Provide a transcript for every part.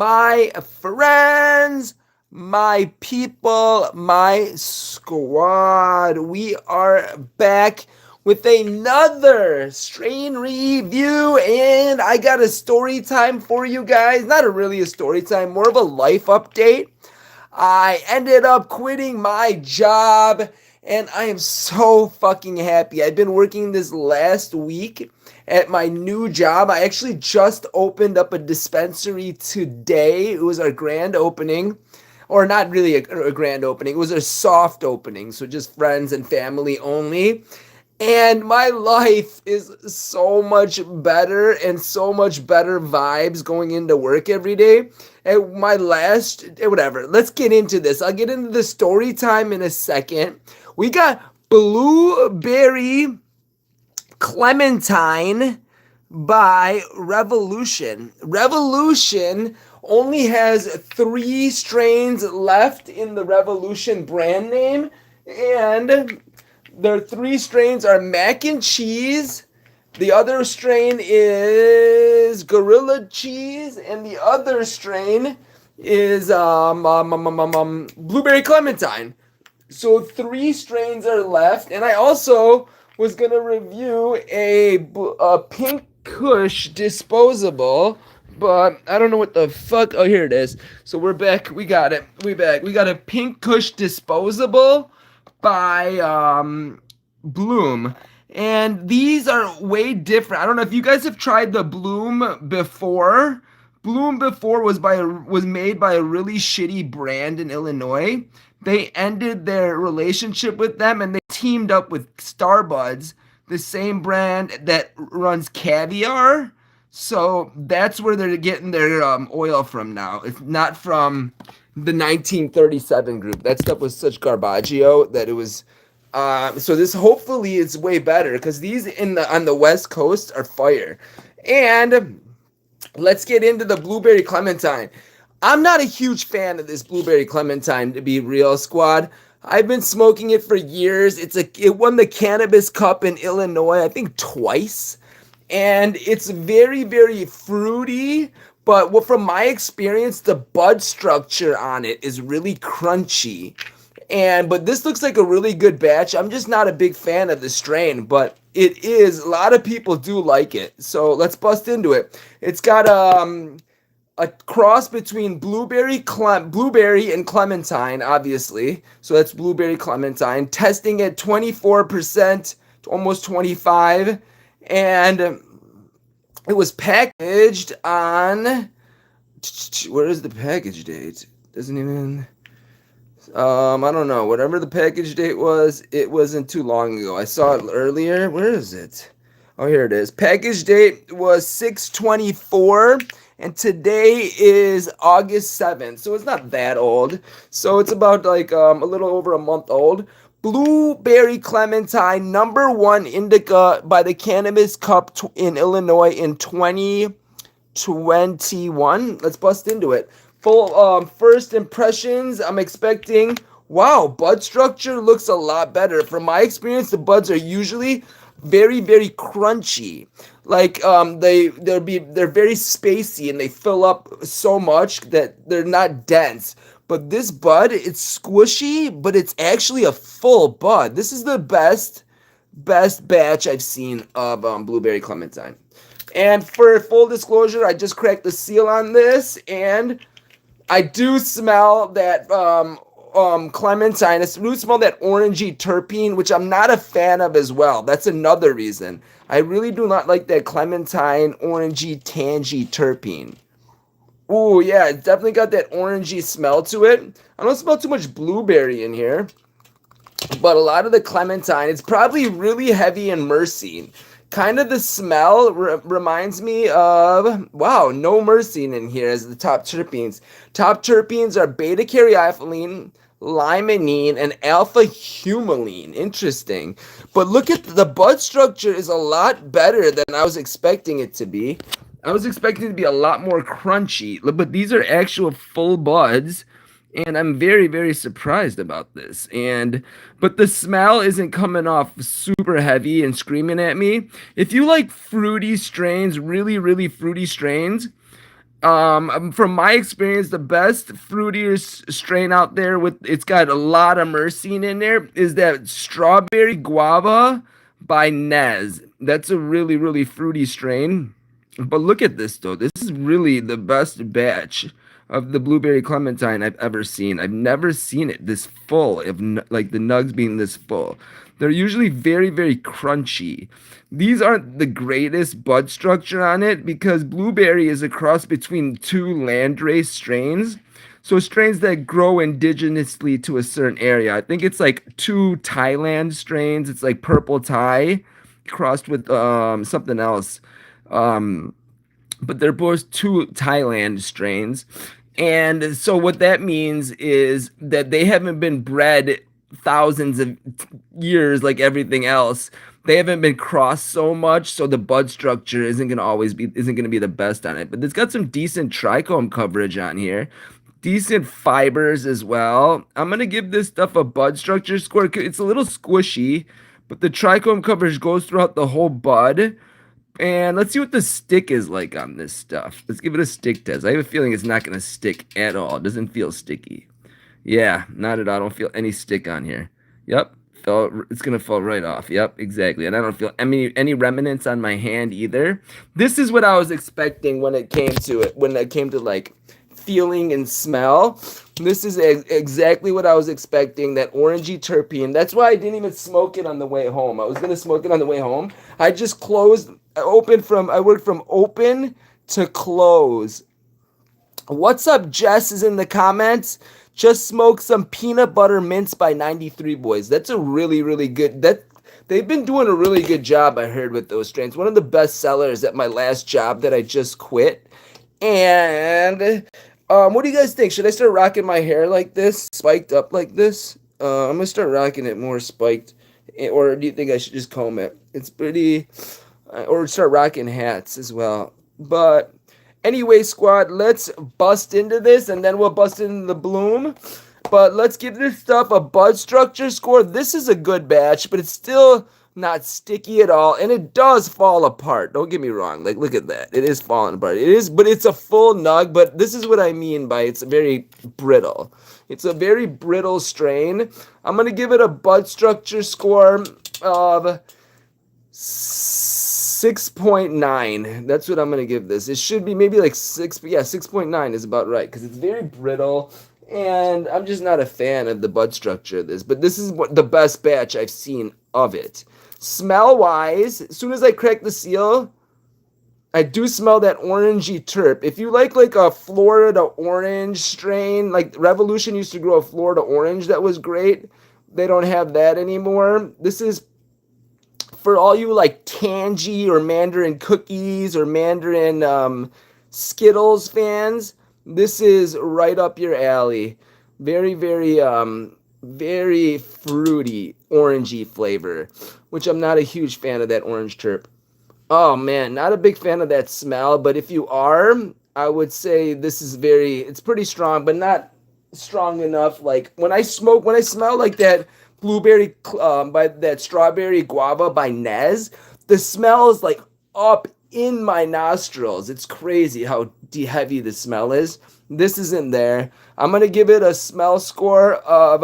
My friends, my people, my squad, we are back with another strain review, and I got a story time for you guys. Not really a story time, more of a life update. I ended up quitting my job and I am so fucking happy. I've been working this last week at my new job. I actually just opened up a dispensary today. It was our grand opening. Or not really a grand opening. It was a soft opening, so just friends and family only. And my life is so much better and so much better vibes going into work every day. And my last, whatever, let's get into this. I'll get into the story time in a second. We got Blueberry Clementine by Revolution. Revolution only has 3 strains left in the Revolution brand name, and their 3 strains are mac and cheese. The other strain is gorilla cheese, and the other strain is blueberry clementine. So 3 strains are left, and I also was gonna review a pink KUSH disposable, but I don't know what the fuck. Oh, here it is. So we're back. We got it. We back. We got a pink KUSH disposable by Bloom. And these are way different. I don't know if you guys have tried the Bloom before. Bloom before was made by a really shitty brand in Illinois. They ended their relationship with them and they teamed up with Starbuds, the same brand that runs Caviar. So that's where they're getting their oil from now. It's not from the 1937 group. That stuff was such garbaggio that it was. So this hopefully is way better because these on the West Coast are fire. And let's get into the blueberry clementine. I'm not a huge fan of this blueberry clementine, to be real, squad. I've been smoking it for years. It won the Cannabis Cup in Illinois, I think twice. And it's very, very fruity. But from my experience, the bud structure on it is really crunchy. But this looks like a really good batch. I'm just not a big fan of the strain, but it is. A lot of people do like it. So let's bust into it. It's got a cross between blueberry and clementine, obviously. So that's blueberry clementine. Testing at 24% to almost 25, and it was packaged on. Where is the package date? Doesn't even. I don't know. Whatever the package date was, it wasn't too long ago. I saw it earlier. Where is it? Oh, here it is. Package date was 6/24, and today is August 7th. So it's not that old. So it's about like a little over a month old. Blueberry Clementine, #1 indica by the Cannabis Cup in Illinois in 2021. Let's bust into it. Full first impressions, I'm expecting, wow, bud structure looks a lot better. From my experience, the buds are usually very, very crunchy. Like they're very spacey and they fill up so much that they're not dense. But this bud, it's squishy, but it's actually a full bud. This is the best batch I've seen of blueberry clementine. And for full disclosure, I just cracked the seal on this, and I do smell that clementine. I do smell that orangey terpene, which I'm not a fan of as well. That's another reason. I really do not like that clementine, orangey, tangy terpene. Ooh, yeah, it's definitely got that orangey smell to it. I don't smell too much blueberry in here, but a lot of the clementine, it's probably really heavy in myrcene. Kind of the smell reminds me of, wow, no myrcene in here as the top terpenes. Top terpenes are beta-caryophyllene, limonene, and alpha-humulene. Interesting. But look at the bud structure is a lot better than I was expecting it to be. I was expecting it to be a lot more crunchy, but these are actual full buds. And I'm very, very surprised about this. But the smell isn't coming off super heavy and screaming at me. If you like fruity strains, really, really fruity strains, From my experience, the best fruitier strain out there with it's got a lot of myrcene in there is that strawberry guava by Nez. That's a really really fruity strain. But look at this though. This is really the best batch of the blueberry clementine I've ever seen. I've never seen it this full of like the nugs being this full. They're usually very very crunchy. These aren't the greatest bud structure on it because blueberry is a cross between two landrace strains. So strains that grow indigenously to a certain area. I think it's like two Thailand strains. It's like purple Thai crossed with something else. Um, but they're both two Thailand strains. And so what that means is that they haven't been bred thousands of years like everything else. They haven't been crossed so much, so the bud structure isn't gonna be the best on it. But it's got some decent trichome coverage on here. Decent fibers as well. I'm gonna give this stuff a bud structure score. It's a little squishy, but the trichome coverage goes throughout the whole bud. And let's see what the stick is like on this stuff. Let's give it a stick test. I have a feeling it's not going to stick at all. It doesn't feel sticky. Yeah, not at all. I don't feel any stick on here. Yep, it's going to fall right off. Yep, exactly. And I don't feel any remnants on my hand either. This is what I was expecting when it came to it. When it came to like feeling and smell. This is exactly what I was expecting, that orangey terpene. That's why I didn't even smoke it on the way home. I was going to smoke it on the way home. I just I worked from open to close. What's up, Jess is in the comments. Just smoked some peanut butter mints by 93 boys. That's a really, really good, they've been doing a really good job, I heard, with those strains. One of the best sellers at my last job that I just quit. And what do you guys think? Should I start rocking my hair like this, spiked up like this? I'm gonna start rocking it more spiked, or do you think I should just comb it? It's pretty, or start rocking hats as well. But anyway, squad, let's bust into this, and then we'll bust into the bloom. But let's give this stuff a bud structure score. This is a good batch, but it's still not sticky at all, and it does fall apart. Don't get me wrong. Like, look at that. It is falling apart. It is, but it's a full nug. But this is what I mean by it's very brittle. It's a very brittle strain. I'm gonna give it a bud structure score of 6.9. That's what I'm gonna give this. It should be maybe like 6, but yeah, 6.9 is about right because it's very brittle. And I'm just not a fan of the bud structure of this, but this is what the best batch I've seen of it. Smell wise, as soon as I crack the seal, I do smell that orangey terp. If you like a Florida orange strain, like Revolution used to grow a Florida orange that was great. They don't have that anymore. This is for all you like Tangy or Mandarin cookies or Mandarin Skittles fans. This is right up your alley. Very, very fruity, orangey flavor, which I'm not a huge fan of that orange terp. Oh man, not a big fan of that smell, but if you are, I would say this is it's pretty strong, but not strong enough. Like when I smell like that blueberry, by that strawberry guava by Nez, the smell is like up in my nostrils. It's crazy how heavy the smell is. This isn't there. I'm gonna give it a smell score of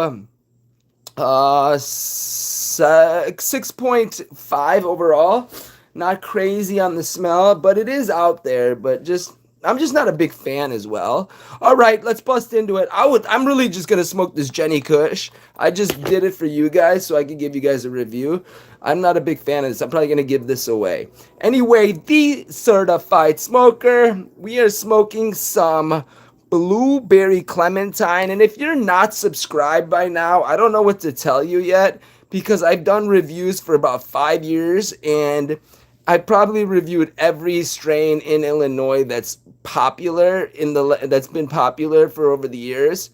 6.5 overall. Not crazy on the smell, but it is out there. But I'm just not a big fan as well. All right, let's bust into it. I'm really just gonna smoke this Jenny Kush. I just did it for you guys so I could give you guys a review. I'm not a big fan of this. I'm probably gonna give this away. Anyway, the certified smoker. We are smoking some blueberry clementine, and if you're not subscribed by now, I don't know what to tell you yet because I've done reviews for about 5 years, and I probably reviewed every strain in Illinois that's been popular for over the years.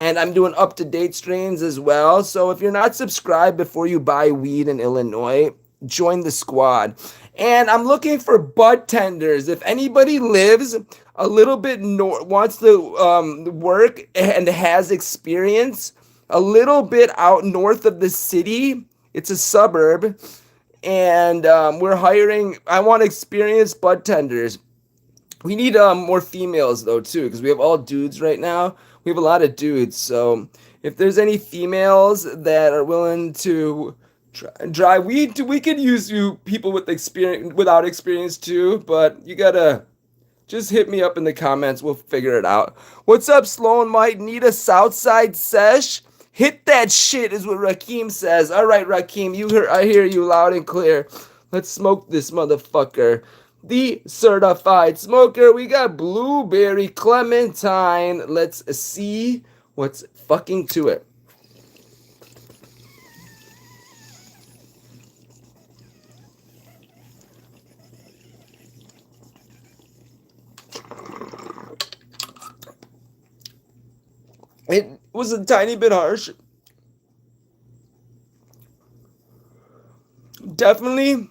And I'm doing up-to-date strains as well. So if you're not subscribed before you buy weed in Illinois, join the squad. And I'm looking for bud tenders. If anybody lives a little bit wants to work and has experience a little bit out north of the city, it's a suburb, and we're hiring. I want experienced bud tenders. We need more females though too, because we have all dudes right now. We have a lot of dudes, so if there's any females that are willing to drive, we could use you people with experience without experience too. But you gotta just hit me up in the comments. We'll figure it out. What's up, Sloan? Might need a Southside sesh. Hit that shit is what Rakim says. All right, Rakim, I hear you loud and clear. Let's smoke this motherfucker. The certified smoker. We got blueberry Clementine. Let's see what's fucking to it. It was a tiny bit harsh. Definitely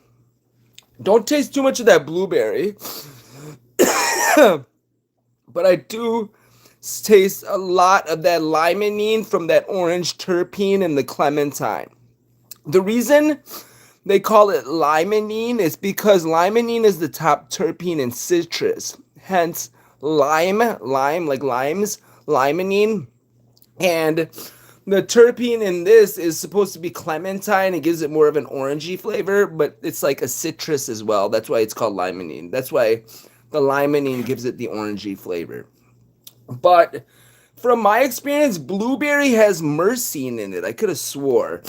don't taste too much of that blueberry. But I do taste a lot of that limonene from that orange terpene in the clementine. The reason they call it limonene is because limonene is the top terpene in citrus. Hence, lime like limes, limonene. And the terpene in this is supposed to be clementine. It gives it more of an orangey flavor, but it's like a citrus as well. That's why it's called limonene. That's why the limonene gives it the orangey flavor. But from my experience, blueberry has myrcene in it. I could have swore,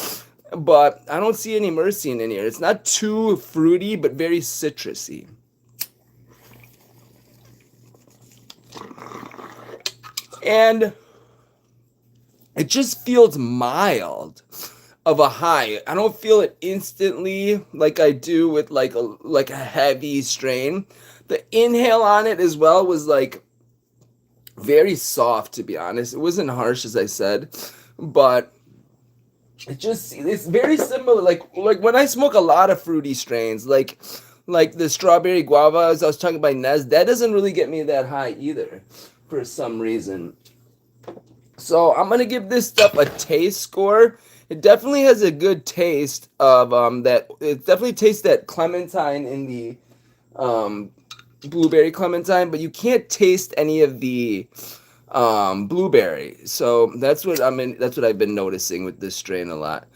but I don't see any myrcene in here. It's not too fruity, but very citrusy. And it just feels mild of a high. I don't feel it instantly like I do with like a heavy strain. The inhale on it as well was like very soft, to be honest. It wasn't harsh, as I said, but it's very similar. Like when I smoke a lot of fruity strains, like the strawberry guava, as I was talking about Nez, that doesn't really get me that high either, for some reason. So I'm gonna give this stuff a taste score. It definitely has a good taste of that. It definitely tastes that clementine in the blueberry clementine, but you can't taste any of the blueberry. So that's what I've been noticing with this strain a lot.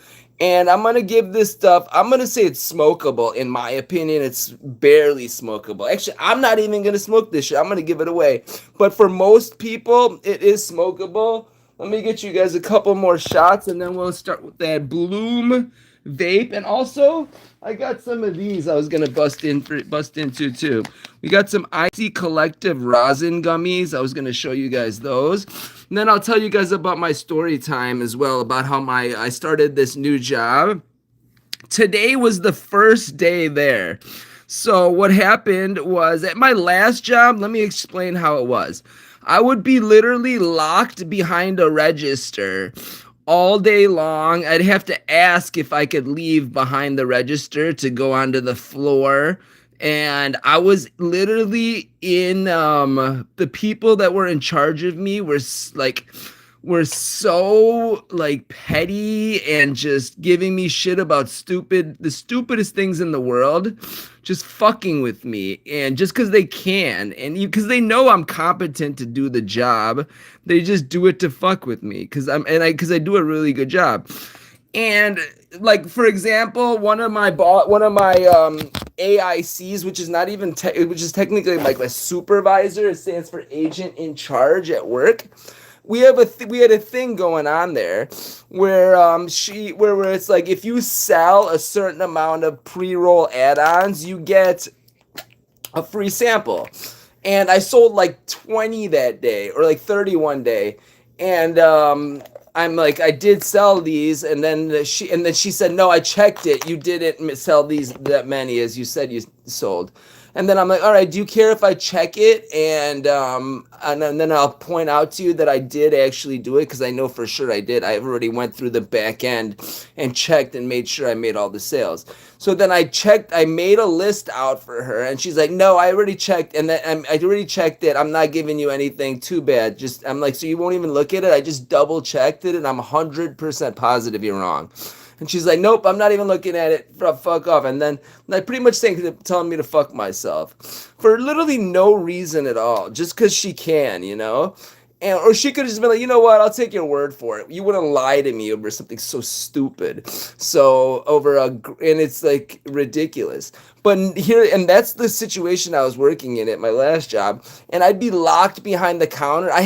And I'm gonna give this stuff, I'm gonna say it's smokable. In my opinion, it's barely smokable. Actually, I'm not even gonna smoke this shit. I'm gonna give it away. But for most people, it is smokable. Let me get you guys a couple more shots, and then we'll start with that Bloom vape. And also, I got some of these I was gonna bust into too. We got some Icy Collective rosin gummies. I was gonna show you guys those. And then I'll tell you guys about my story time as well, about how I started this new job. Today was the first day there. So what happened was at my last job, let me explain how it was. I would be literally locked behind a register all day long. I'd have to ask if I could leave behind the register to go onto the floor. And I was literally in the people that were in charge of me were so like petty and just giving me shit about the stupidest things in the world, just fucking with me. And just because they can, and because they know I'm competent to do the job, they just do it to fuck with me because I do a really good job. And like, for example, one of my AICs, which is not even which is technically like a supervisor, it stands for agent in charge at work. We had a thing going on there where where it's like, if you sell a certain amount of pre-roll add-ons, you get a free sample. And I sold like 20 that day, or like 30 one day. And I'm like, I did sell these, and then she said, no, I checked it. You didn't sell these that many as you said you sold. And then I'm like, all right, do you care if I check it? And then I'll point out to you that I did actually do it, because I know for sure I did. I already went through the back end and checked and made sure I made all the sales. So then I made a list out for her, and she's like, no, I already checked, and then I already checked it. I'm not giving you anything. Too bad. I'm like, so you won't even look at it? I just double checked it, and I'm 100% positive you're wrong. And she's like, nope, I'm not even looking at it. Fuck off. And then like pretty much telling me to fuck myself for literally no reason at all, just because she can, you know. And, or she could have just been like, you know what, I'll take your word for it. You wouldn't lie to me over something so stupid. So and it's like ridiculous. But here, and that's the situation I was working in at my last job. And I'd be locked behind the counter. I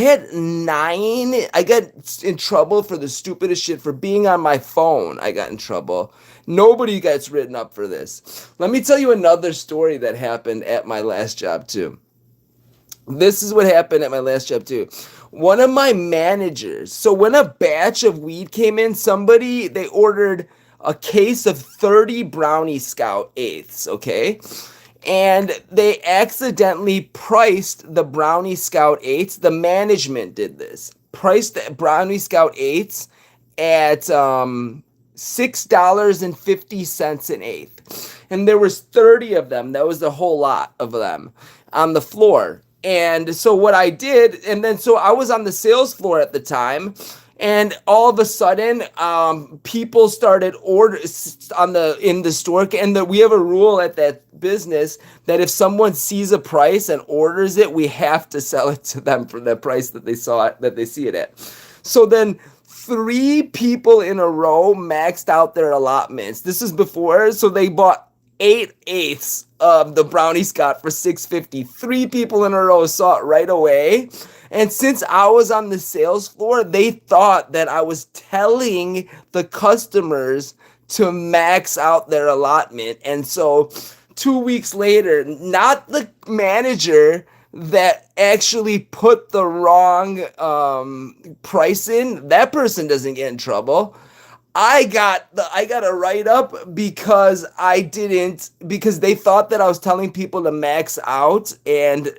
got in trouble for the stupidest shit for being on my phone. I got in trouble. Nobody gets written up for this. Let me tell you another story that happened at my last job too. This is what happened at my last job too. One of my managers, so when a batch of weed came in, they ordered a case of 30 Brownie Scout eighths, okay? And they accidentally priced the Brownie Scout eighths. The management did this. Priced the Brownie Scout eighths at $6.50 an eighth. And there was 30 of them. That was a whole lot of them on the floor. And so what I did, and then so I was on the sales floor at the time, and all of a sudden, people started in the store, and we have a rule at that business that if someone sees a price and orders it, we have to sell it to them for the price that they see it at. So then 3 people in a row maxed out their allotments. This is before, so they bought 8/8 of the Brownie Scott for $6.50. 3 people in a row saw it right away. And since I was on the sales floor, they thought that I was telling the customers to max out their allotment. And so 2 weeks later, not the manager that actually put the wrong price in, that person doesn't get in trouble. I got a write up because they thought that I was telling people to max out and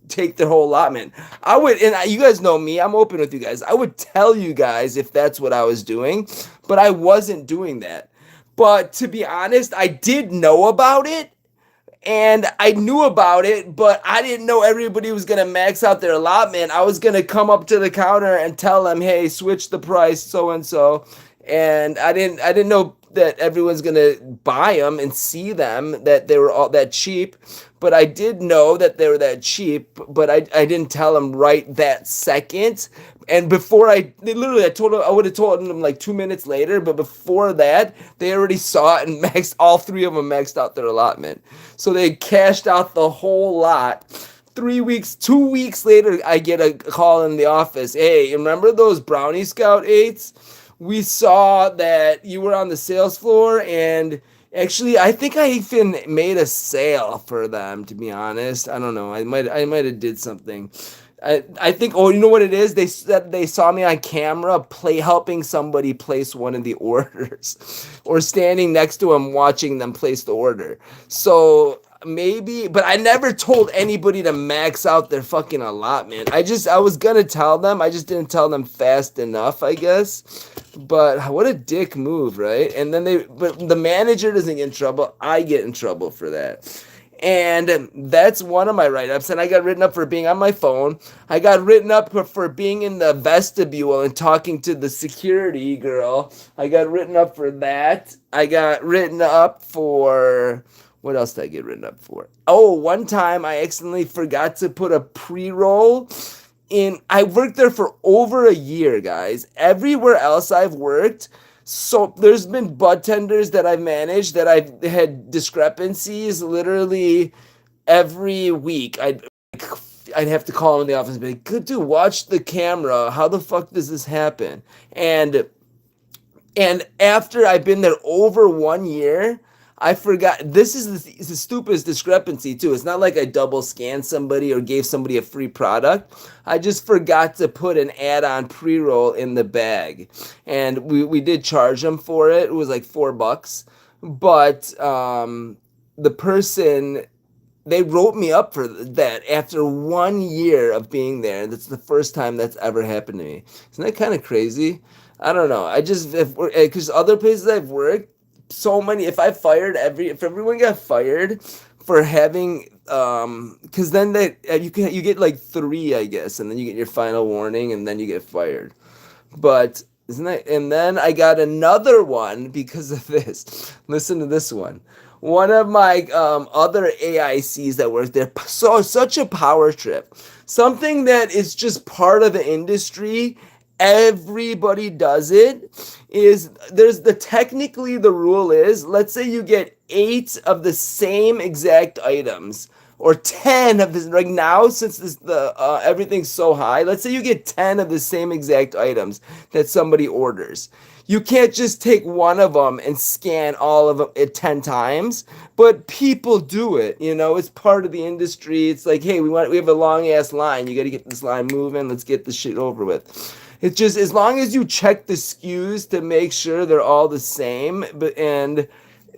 take their whole allotment. And you guys know me, I'm open with you guys. I would tell you guys if that's what I was doing, but I wasn't doing that. But to be honest, I did know about it. And I knew about it, but I didn't know everybody was gonna max out their allotment. I was gonna come up to the counter and tell them, "Hey, switch the price, so and so." And I didn't know that everyone's gonna buy them and see them, that they were all that cheap. But I did know that they were that cheap, but I didn't tell them right that second. And before I would have told them like 2 minutes later, but before that, they already saw it and all 3 of them maxed out their allotment. So they cashed out the whole lot. 2 weeks later, I get a call in the office. Hey, remember those Brownie Scout 8s? We saw that you were on the sales floor, and actually, I think I even made a sale for them, to be honest. I don't know. I might have did something. I think, oh, you know what it is? They said they saw me on camera helping somebody place one of the orders or standing next to them watching them place the order. So maybe, but I never told anybody to max out their fucking allotment. I was gonna tell them. I just didn't tell them fast enough, I guess. But what a dick move, right? And then but the manager doesn't get in trouble. I get in trouble for that. And that's one of my write-ups. And I got written up for being on my phone. I got written up for being in the vestibule and talking to the security girl. I got written up for that. I got written up for... What else did I get written up for? Oh, one time I accidentally forgot to put a pre-roll in. I worked there for over a year, guys. Everywhere else I've worked... So there's been bud tenders that I've managed that I've had discrepancies literally every week. I'd have to call them in the office and be like, "Good dude, watch the camera. How the fuck does this happen?" And after I've been there over 1 year, I forgot. This is the stupidest discrepancy too. It's not like I double scanned somebody or gave somebody a free product. I just forgot to put an add-on pre-roll in the bag, and we did charge them for it. It was like $4, but the person, they wrote me up for that after 1 year of being there. That's the first time that's ever happened to me. Isn't that kind of crazy? I don't know. Because other places I've worked, so many, if everyone got fired for having because then you get like 3, I guess, and then you get your final warning and then you get fired. But Isn't that? And then I got another one because of this. Listen to this one. One of my other AICs that work there saw such a power trip. Something that is just part of the industry. Everybody does it. Is there's the technically the rule is, let's say you get 8 of the same exact items, or 10 of this right now, since the everything's so high. Let's say you get 10 of the same exact items that somebody orders. You can't just take one of them and scan all of them at 10 times, but people do it. It's part of the industry. It's like, hey, we have a long ass line. You got to get this line moving. Let's get this shit over with. It's just, as long as you check the SKUs to make sure they're all the same, and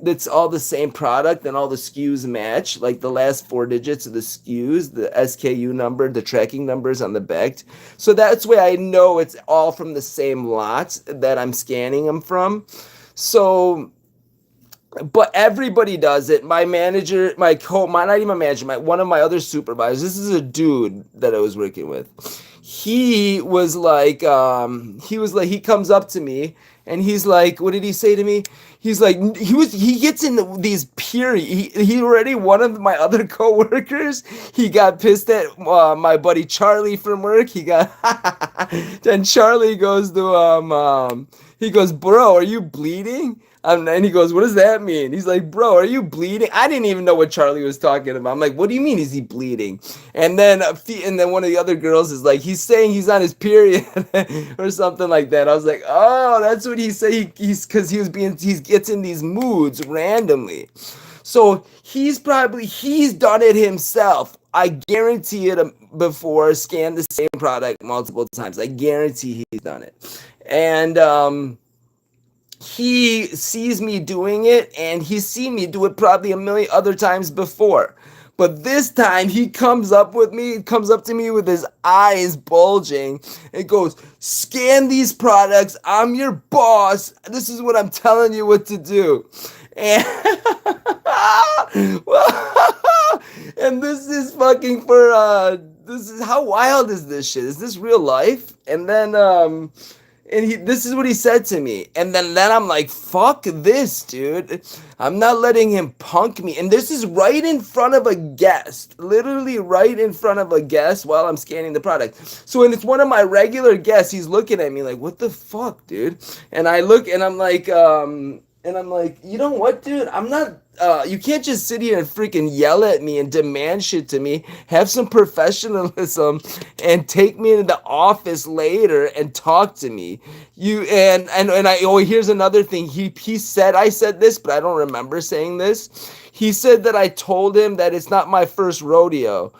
it's all the same product and all the SKUs match, like the last 4 digits of the SKUs, the SKU number, the tracking numbers on the back. So that's why I know it's all from the same lot that I'm scanning them from. So, but everybody does it. My manager, not even my manager, one of my other supervisors, this is a dude that I was working with. He comes up to me and he's like, what did he say to me? He's like, he gets in these he already, one of my other coworkers, he got pissed at my buddy Charlie from work. Then Charlie goes to he goes, bro, are you bleeding? And he goes, what does that mean? He's like, bro, are you bleeding? I didn't even know what Charlie was talking about. I'm like, what do you mean, is he bleeding? And then one of the other girls is like, he's saying he's on his period or something like that. I was like, oh, that's what he said. He's he gets in these moods randomly. So he's done it himself. I guarantee it before, scanned the same product multiple times. I guarantee he's done it. And he sees me doing it, and he's seen me do it probably a million other times before. But this time he comes up to me with his eyes bulging and goes, scan these products. I'm your boss. This is what I'm telling you what to do. And, and this is fucking how wild is this shit? Is this real life? And then, this is what he said to me. And then I'm like, fuck this, dude. I'm not letting him punk me. And this is right in front of a guest. Literally right in front of a guest while I'm scanning the product. So when it's one of my regular guests, he's looking at me like, what the fuck, dude? And I look and I'm like, you know what, dude? I'm not, you can't just sit here and freaking yell at me and demand shit to me. Have some professionalism and take me into the office later and talk to me. Here's another thing. He said, I said this, but I don't remember saying this. He said that I told him that it's not my first rodeo.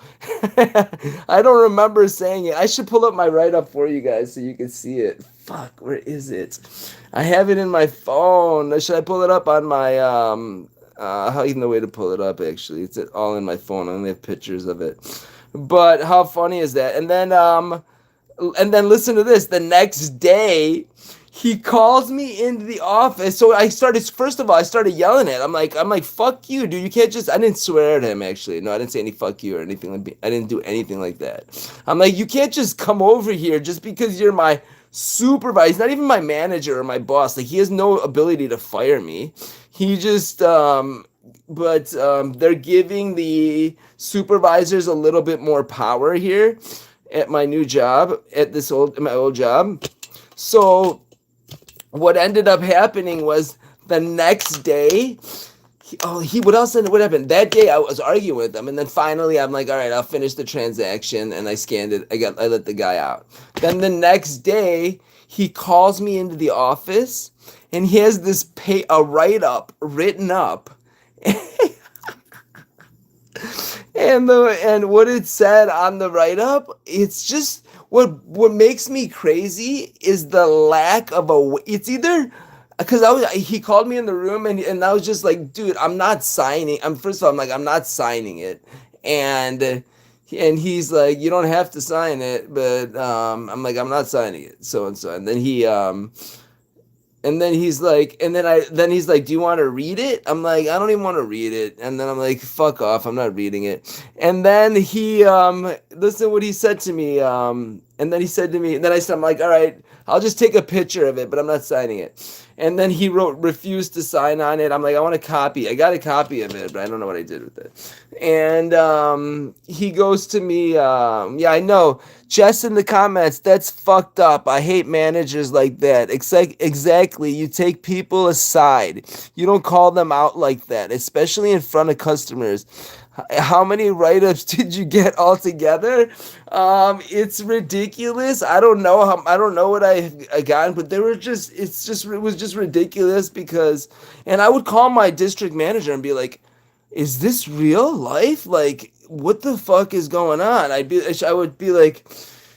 I don't remember saying it. I should pull up my write-up for you guys so you can see it. Fuck, where is it? I have it in my phone. Should I pull it up on my how even the way to pull it up, actually? It's all in my phone. I only have pictures of it. But how funny is that? And then listen to this. The next day, he calls me into the office. So first of all, I started yelling at him. I'm like, fuck you, dude. You can't just, I didn't swear at him, actually. No, I didn't say any fuck you or anything. I didn't do anything like that. I'm like, you can't just come over here just because you're my supervisor. He's not even my manager or my boss. Like, he has no ability to fire me. He just, they're giving the supervisors a little bit more power here at my new job, at my old job. So what ended up happening was the next day, what happened? That day I was arguing with him, and then finally I'm like, all right, I'll finish the transaction, and I scanned it. I let the guy out. Then the next day, he calls me into the office, and he has this a write-up written up. And what it said on the write-up, it's just what makes me crazy is the lack of it's either because he called me in the room and I was just like, dude, I'm not signing. First of all, I'm like, I'm not signing it. And he's like, you don't have to sign it, but I'm like, I'm not signing it. So and so. And then he's like, do you want to read it? I'm like, I don't even want to read it. And then I'm like, fuck off, I'm not reading it. And then he, listen what he said to me. And And then he said to me, and then I said, I'm like, all right, I'll just take a picture of it, but I'm not signing it. And then he wrote, refused to sign on it. I'm like, I want a copy. I got a copy of it, but I don't know what I did with it. And he goes to me, yeah, I know. Jess in the comments, that's fucked up. I hate managers like that. Exactly. You take people aside. You don't call them out like that, especially in front of customers. How many write-ups did you get altogether? It's ridiculous. I don't know what I got, but they were just it was just ridiculous because, and I would call my district manager and be like, is this real life? Like, what the fuck is going on? I would be like,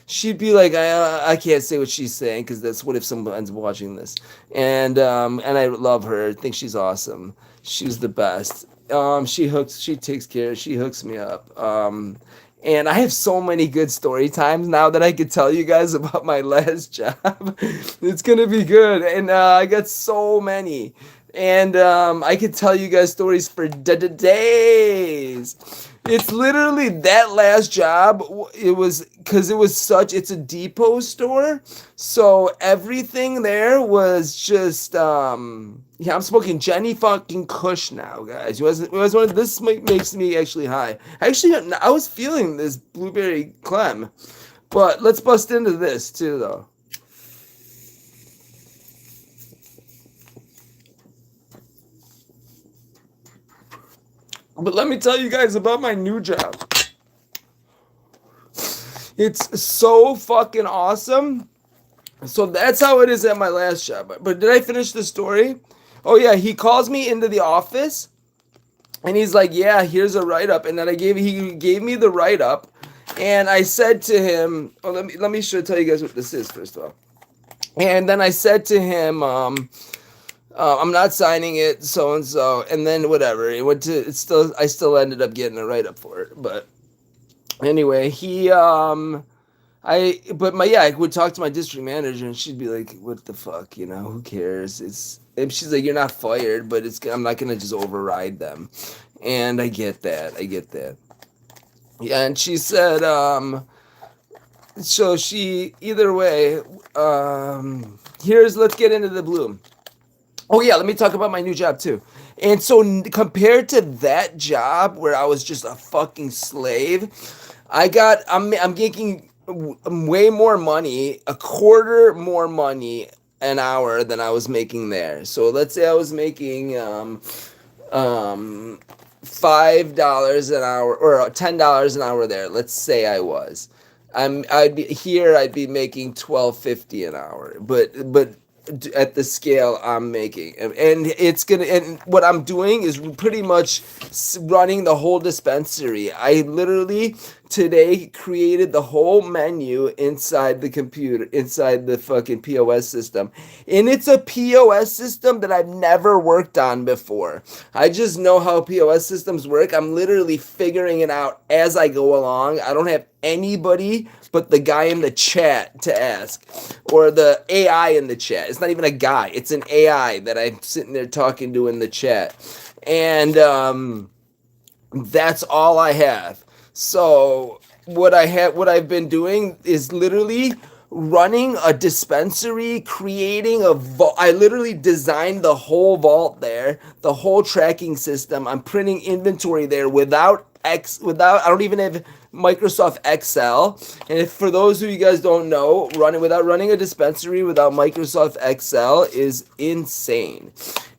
she'd be like, I can't say what she's saying because that's what if someone's watching this, and I love her. I think she's awesome. She's the best. She hooks me up. And I have so many good story times now that I could tell you guys about my last job. It's gonna be good, and I got so many, and I could tell you guys stories for days. It's literally that last job. It was because it's a depot store, so everything there was just yeah. I'm smoking Jenny fucking KUSH now, guys. This makes me actually high. Actually, I was feeling this blueberry clem, but let's bust into this too, though. But let me tell you guys about my new job. It's so fucking awesome. So that's how it is at my last job. But did I finish the story? Oh yeah, he calls me into the office and he's like, "Yeah, here's a write-up." And then he gave me the write-up and I said to him, "Oh, let me tell you guys what this is first of all." And then I said to him, I'm not signing it, so and so, and then whatever. I still ended up getting a write up for it, but anyway, I would talk to my district manager, and she'd be like, "What the fuck, who cares?" And she's like, "You're not fired, but I'm not gonna just override them," and I get that. Yeah, and she said, so she either way, let's get into the bloom. Oh yeah, let me talk about my new job too. And so compared to that job where I was just a fucking slave, I'm making way more money, a quarter more money an hour than I was making there. So let's say I was making $5 an hour or $10 an hour there. Let's say I was. I'd be making $12.50 an hour. But at the scale I'm making, and what I'm doing is pretty much running the whole dispensary. I literally today created the whole menu inside the fucking POS system, and it's a POS system that I've never worked on before. I just know how POS systems work. I'm literally figuring it out as I go along. I don't have anybody but the guy in the chat to ask, or the AI in the chat. It's not even a guy, it's an AI that I'm sitting there talking to in the chat, and that's all I have. So what I've been doing is literally running a dispensary, creating a vault. I literally designed the whole vault there, the whole tracking system. I'm printing inventory there without I don't even have Microsoft Excel. And if for those of you guys don't know, running a dispensary without Microsoft Excel is insane.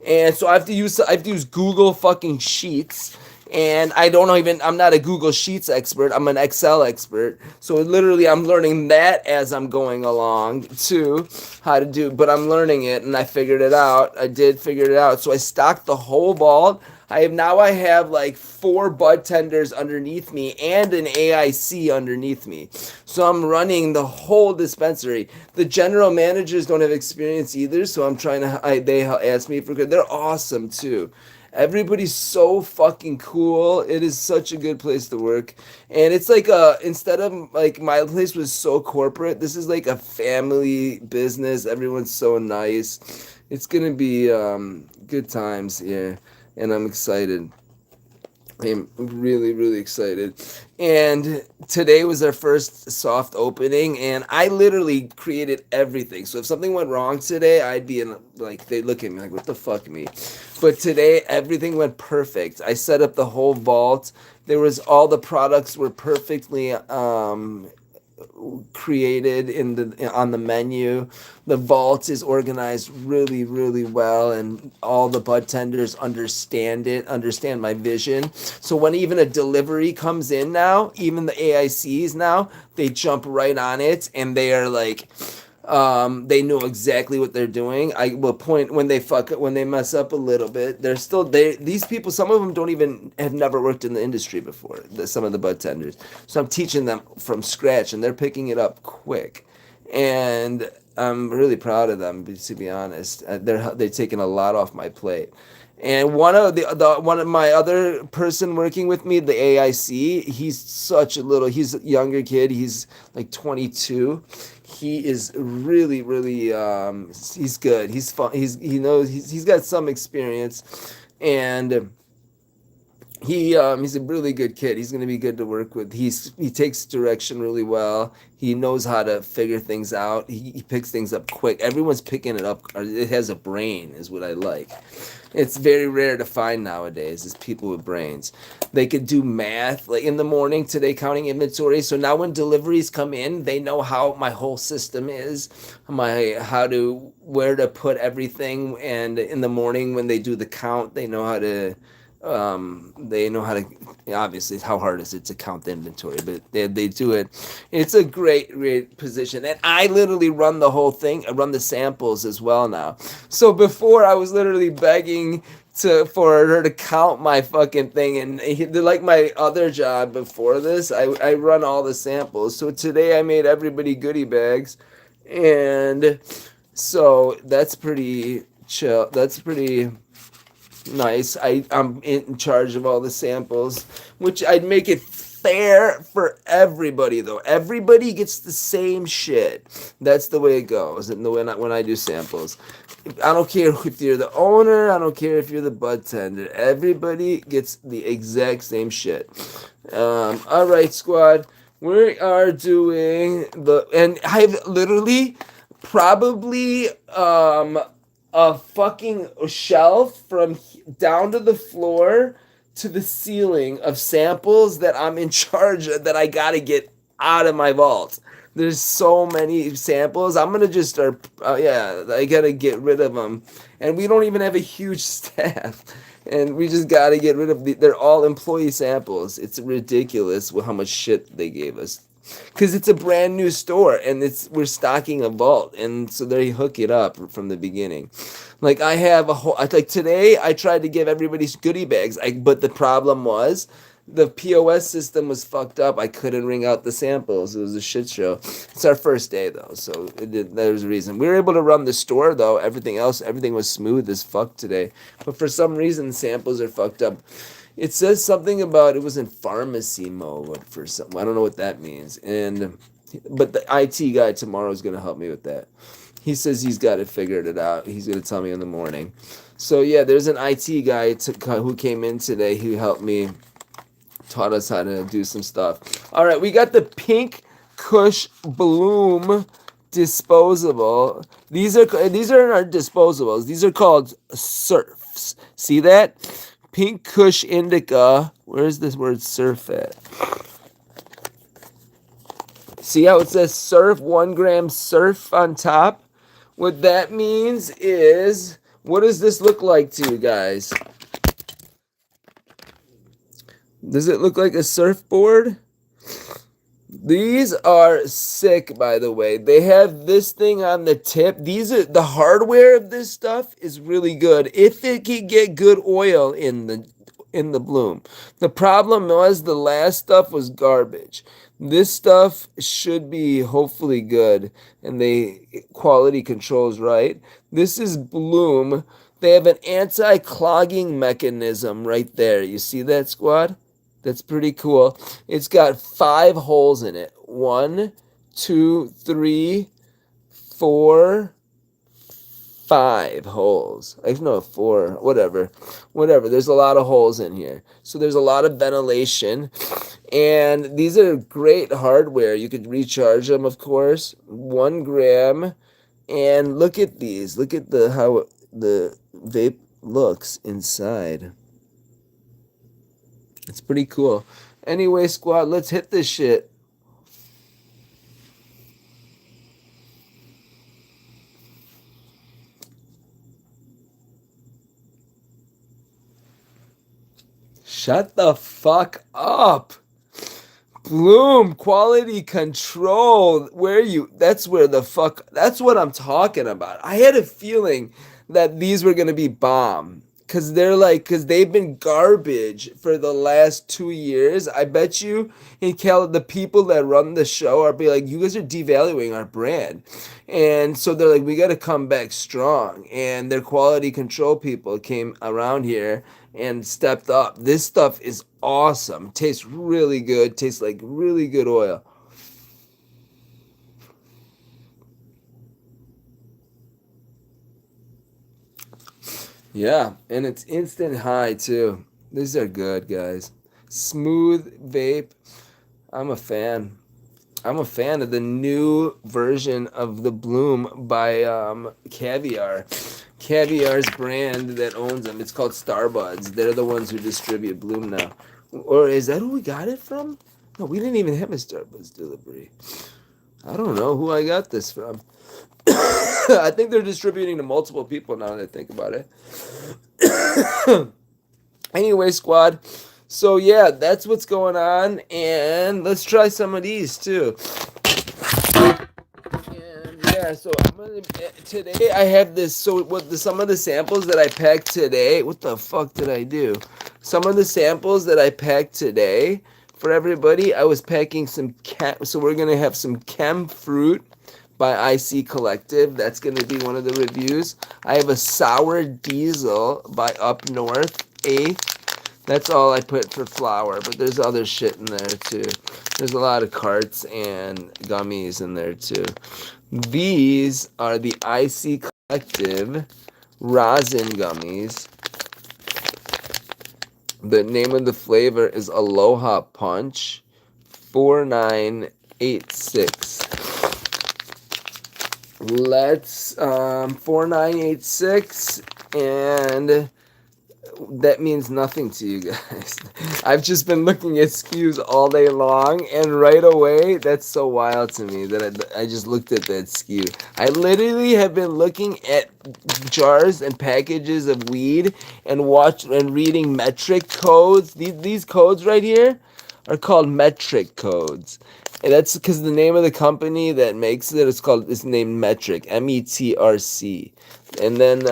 And so I have to use Google fucking Sheets. And I'm not a Google Sheets expert, I'm an Excel expert. So literally I'm learning that as I'm going along too, but I'm learning it, and I did figure it out. So I stocked the whole vault. I have like 4 bud tenders underneath me and an AIC underneath me. So I'm running the whole dispensary. The general managers don't have experience either, so they asked me for good. They're awesome too. Everybody's so fucking cool. It is such a good place to work. And it's like instead of like my place was so corporate, this is like a family business. Everyone's so nice. It's gonna be good times here, and I'm excited. I'm really, really excited. And today was our first soft opening, and I literally created everything. So if something went wrong today, I'd be in, like, they'd look at me like, what the fuck, me? But today, everything went perfect. I set up the whole vault. There was all the products were perfectly created in the on the menu. The vault is organized really, really well, and all the bud tenders understand my vision. So when even a delivery comes in now, even the AICs now, they jump right on it, and they are like, they know exactly what they're doing. I will point when they mess up a little bit. They're still these people. Some of them don't even have never worked in the industry before. Some of the bud tenders. So I'm teaching them from scratch, and they're picking it up quick. And I'm really proud of them. To be honest, they're taking a lot off my plate. And one of my other person working with me, the AIC, he's a younger kid. He's like 22. He is really, really, he's good. He's fun. He's got some experience, and he's a really good kid. He's going to be good to work with. He takes direction really well. He knows how to figure things out. He picks things up quick. Everyone's picking it up. It has a brain, is what I like. It's very rare to find nowadays is people with brains. They could do math like in the morning today, counting inventory. So now when deliveries come in, they know how my whole system is, where to put everything. And in the morning when they do the count, they know how to, obviously how hard is it to count the inventory, but they do it. It's a great position, and I literally run the whole thing. I run the samples as well now. So before I was literally begging for her to count my fucking thing, and like my other job before this, I run all the samples. So today I made everybody goodie bags, and so that's pretty chill. That's pretty nice. I'm in charge of all the samples, which I'd make it fair for everybody though. Everybody gets the same shit. That's the way it goes. And when I do samples, I don't care if you're the owner. I don't care if you're the bud tender. Everybody gets the exact same shit. All right, squad. We are doing and I've literally probably a fucking shelf from down to the floor to the ceiling of samples that I'm in charge of that I gotta get out of my vault. There's so many samples. I'm gonna just start. I gotta get rid of them, and we don't even have a huge staff, and we just gotta get rid of They're all employee samples. It's ridiculous how much shit they gave us, because it's a brand new store and we're stocking a vault, and so they hook it up from the beginning. Like I have like today I tried to give everybody's goodie bags, but the problem was the POS system was fucked up. I couldn't ring out the samples. It was a shit show. It's our first day though, so there's a reason. We were able to run the store though. Everything was smooth as fuck today, but for some reason samples are fucked up. It says something about it was in pharmacy mode for some. I don't know what that means. But the IT guy tomorrow is going to help me with that. He says he's got it figured out. He's going to tell me in the morning. So yeah, there's an IT guy who came in today. He helped me, taught us how to do some stuff. All right, we got the pink KUSH Bloom disposable. These are our disposables. These are called surfs. See that? Pink KUSH Indica. Where's this word surf at? See how it says surf, 1 gram surf on top? What that means is, what does this look like to you guys? Does it look like a surfboard? These are sick, by the way. They have this thing on the tip. The hardware of this stuff is really good. If it can get good oil in the bloom. The problem was the last stuff was garbage. This stuff should be hopefully good, and the quality controls right. This is bloom. They have an anti-clogging mechanism right there. You see that, squad? That's pretty cool. It's got 5 holes in it. 1, 2, 3, 4, 5 holes. I know 4, whatever. Whatever. There's a lot of holes in here. So there's a lot of ventilation. And these are great hardware. You could recharge them, of course. 1 gram. And look at these. Look at the how the vape looks inside. It's pretty cool. Anyway, squad, let's hit this shit. Shut the fuck up. Bloom, quality control. Where you? That's where the fuck. That's what I'm talking about. I had a feeling that these were gonna be bomb. Cause they're like, cause they've been garbage for the last 2 years. I bet you in the people that run the show are be like, you guys are devaluing our brand, and so they're like, we got to come back strong. And their quality control people came around here and stepped up. This stuff is awesome. Tastes really good. Tastes like really good oil. Yeah, and it's instant high too. These are good, guys. Smooth vape. I'm a fan. I'm a fan of the new version of the Bloom by Caviar. Caviar's brand that owns them. It's called Starbuds. They're the ones who distribute Bloom now. Or is that who we got it from? No, we didn't even have a Starbuds delivery. I don't know who I got this from. I think they're distributing to multiple people now that I think about it. Anyway, squad. So yeah, that's what's going on, and let's try some of these too. And yeah, so I'm gonna today I have this. So what some of the samples that I packed today? What the fuck did I do? Some of the samples that I packed today for everybody. I was packing some so we're gonna have some Chem Fruit by IC Collective. That's gonna be one of the reviews. I have a Sour Diesel by Up North 8th. That's all I put for flour, but there's other shit in there too. There's a lot of carts and gummies in there too. These are the IC Collective rosin gummies. The name of the flavor is Aloha Punch 4986. Let's 4986, and that means nothing to you guys. I've just been looking at SKUs all day long, and right away, that's so wild to me that I just looked at that SKU. I literally have been looking at jars and packages of weed and reading metric codes. These codes right here are called metric codes. And that's because the name of the company that makes it is named Metric, METRC. And then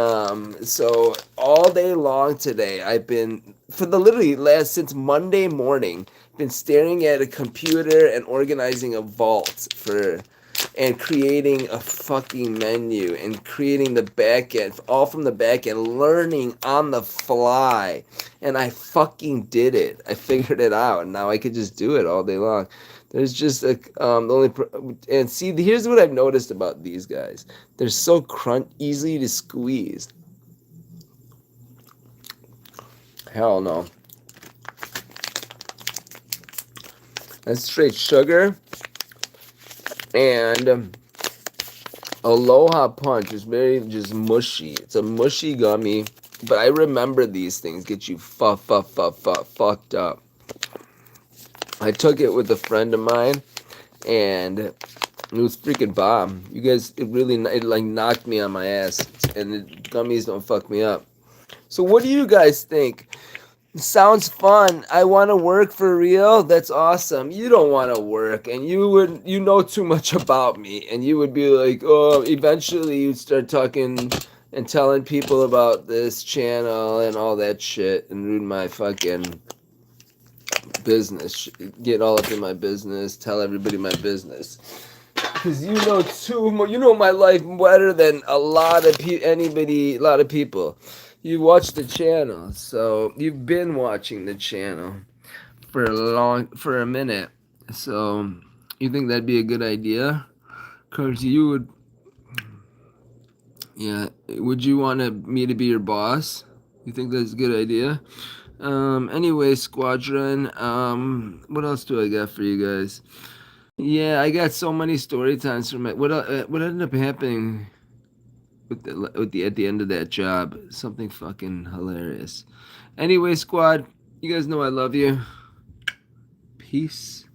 so all day long today I've been for the literally last since Monday morning been staring at a computer and organizing a vault for and creating a fucking menu and creating the back end all from the back end, learning on the fly. And I fucking did it. I figured it out, and now I could just do it all day long. There's just a the only and see, here's what I've noticed about these guys. They're so easy to squeeze. Hell no. That's straight sugar. And Aloha Punch is very just mushy. It's a mushy gummy. But I remember these things get you fucked up. I took it with a friend of mine, and it was freaking bomb. You guys, it like knocked me on my ass, and the gummies don't fuck me up. So what do you guys think? Sounds fun. I want to work for real. That's awesome. You don't want to work, and you know too much about me, and you would be like, oh, eventually you'd start talking and telling people about this channel and all that shit, and ruin my fucking business, get all up in my business, tell everybody my business, because you know my life better than a lot of people. You watch the channel, so you've been watching the channel for a minute, so you think that'd be a good idea? Because Yeah. Would you want me to be your boss? You think that's a good idea? Anyway, Squadron, what else do I got for you guys? Yeah, I got so many story times from it. What ended up happening with the at the end of that job? Something fucking hilarious. Anyway, squad, you guys know I love you. Peace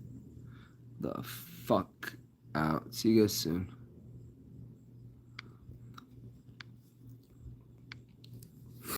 the fuck out. See you guys soon.